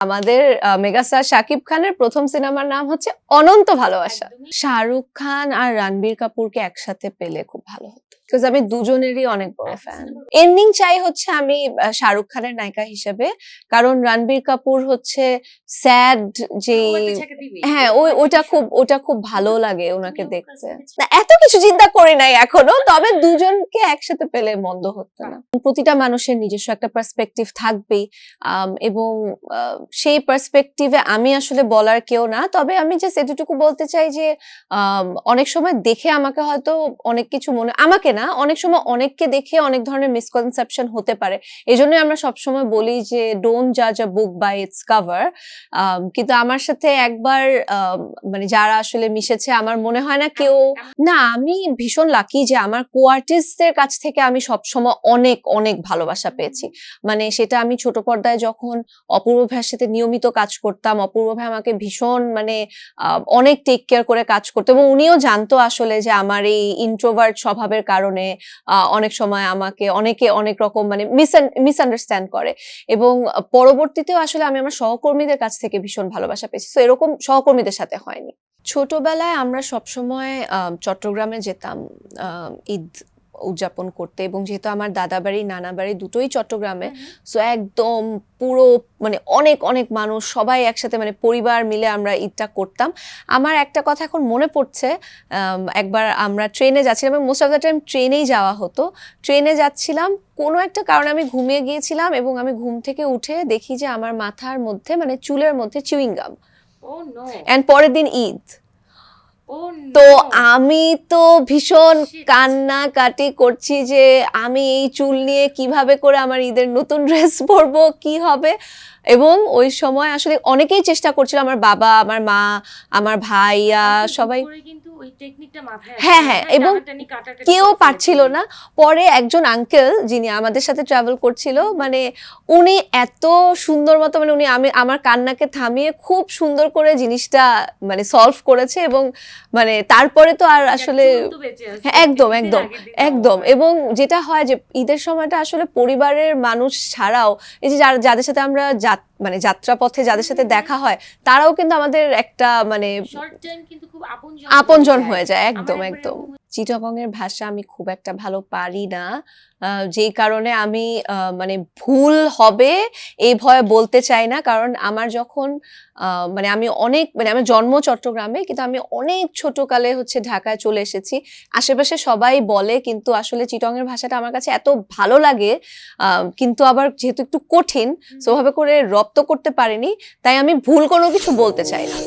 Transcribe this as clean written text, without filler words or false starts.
আমাদের মেগাস্টার শাকিব খানের প্রথম সিনেমার নাম হচ্ছে অনন্ত ভালোবাসা। শাহরুখ খান আর রণবীর কাপুরকে একসাথে পেলে খুব ভালো হতো, বিকজ আমি দুজনেরই অনেক বড় ফ্যান। এন্ডিং চাই হচ্ছে আমি শাহরুখ খানের নায়িকা হিসেবে, কারণ রণবীর কাপুর হচ্ছে স্যাড যে, হ্যাঁ ওটা খুব ভালো লাগে ওনাকে দেখতে। এত কিছু চিন্তা করি নাই এখনো, তবে দুজনকে একসাথে পেলে মন্দ হতো না। প্রতিটা মানুষের নিজস্ব একটা পার্সপেক্টিভ থাকবেই, এবং সেই পার্সপেক্টিভে আমি আসলে বলার কেউ না। তবে আমি জাস্ট এতটুকু বলতে চাই যে অনেক সময় দেখে আমাকে হয়তো অনেক কিছু আমাকে না, অনেক সময় অনেককে দেখে অনেক ধরনের মিসকনসেপশন হতে পারে। এই জন্যই আমরা সবসময় বলি যে ডোন্ট জাজ আ বুক বাই ইটস কভার। কিন্তু আমার সাথে একবার মানে যারা আসলে মিশেছে, আমার মনে হয় না কেউ না, আমি ভীষণ লাকি যে আমার কো আর্টিস্টদের কাছ থেকে আমি সবসময় অনেক অনেক ভালোবাসা পেয়েছি। মানে সেটা আমি ছোট পর্দায় যখন অপূর্ব ভাইয়ের সাথে নিয়মিত কাজ করতাম, অপূর্ব ভাই আমাকে ভীষণ মানে অনেক টেক কেয়ার করে কাজ করতো, এবং উনিও জানতো আসলে যে আমার এই ইন্ট্রোভার্ট স্বভাবের কারণে অনেক সময় আমাকে অনেকে অনেক রকম মানে মিসআন্ডারস্ট্যান্ড করে। এবং পরবর্তীতেও আসলে আমি আমার সহকর্মীদের কাছ থেকে ভীষণ ভালোবাসা পেয়েছি। তো এরকম সহকর্মীদের সাথে হয়নি। ছোটবেলায় আমরা সবসময় চট্টগ্রামে যেতাম ঈদ উদযাপন করতে, এবং যেহেতু আমার দাদা বাড়ি নানা বাড়ি দুটোই চট্টগ্রামে, সো একদম পুরো মানে অনেক অনেক মানুষ সবাই একসাথে মানে পরিবার মিলে আমরা ঈদটা করতাম। আমার একটা কথা এখন মনে পড়ছে, একবার আমরা ট্রেনে যাচ্ছিলাম, এবং মোস্ট অফ দ্য টাইম ট্রেনেই যাওয়া হতো। ট্রেনে যাচ্ছিলাম, কোনো একটা কারণে আমি ঘুমিয়ে গিয়েছিলাম, এবং আমি ঘুম থেকে উঠে দেখি যে আমার মাথার মধ্যে মানে চুলের মধ্যে চুইং গাম, এন্ড পরের দিন ঈদ। তো আমি তো ভীষণ কান্নাকাটি করছি যে আমি এই চুল নিয়ে কিভাবে করে আমার ঈদের নতুন ড্রেস পরবো, কি হবে। এবং ওই সময় আসলে অনেকেই চেষ্টা করছিল, আমার বাবা, আমার মা, আমার ভাইয়া সবাই, হ্যাঁ হ্যাঁ, এবং কেউ পারছিল না। পরে একজন আঙ্কেল যিনি আমাদের সাথে ট্রাভেল করছিল, মানে উনি এত সুন্দর মতো মানে উনি আমার কান্নাকে থামিয়ে খুব সুন্দর করে জিনিসটা মানে সলভ করেছে। এবং মানে তারপরে তো আর আসলে একদম একদম একদম। এবং যেটা হয় যে ঈদের সময়টা আসলে পরিবারের মানুষ ছাড়াও এই যে যাদের সাথে আমরা মানে যাত্রা পথে যাদের সাথে দেখা হয়, তারাও কিন্তু আমাদের একটা মানে আপনজন হয়ে যায়। একদম একদম। চিটাগং এর ভাষা আমি খুব একটা ভালো পারি না, যেই কারণে আমি মানে ভুল হবে এই ভয়ে বলতে চাই না। কারণ আমার যখন মানে আমি অনেক মানে আমার জন্ম চট্টগ্রামে, কিন্তু আমি অনেক ছোটকালে হচ্ছে ঢাকায় চলে এসেছি। আশেপাশে সবাই বলে, কিন্তু আসলে চিটাগং এর ভাষাটা আমার কাছে এত ভালো লাগে, কিন্তু আবার যেহেতু একটু কঠিন, সেভাবে করে রপ্ত করতে পারিনি, তাই আমি ভুল কোনো কিছু বলতে চাই না।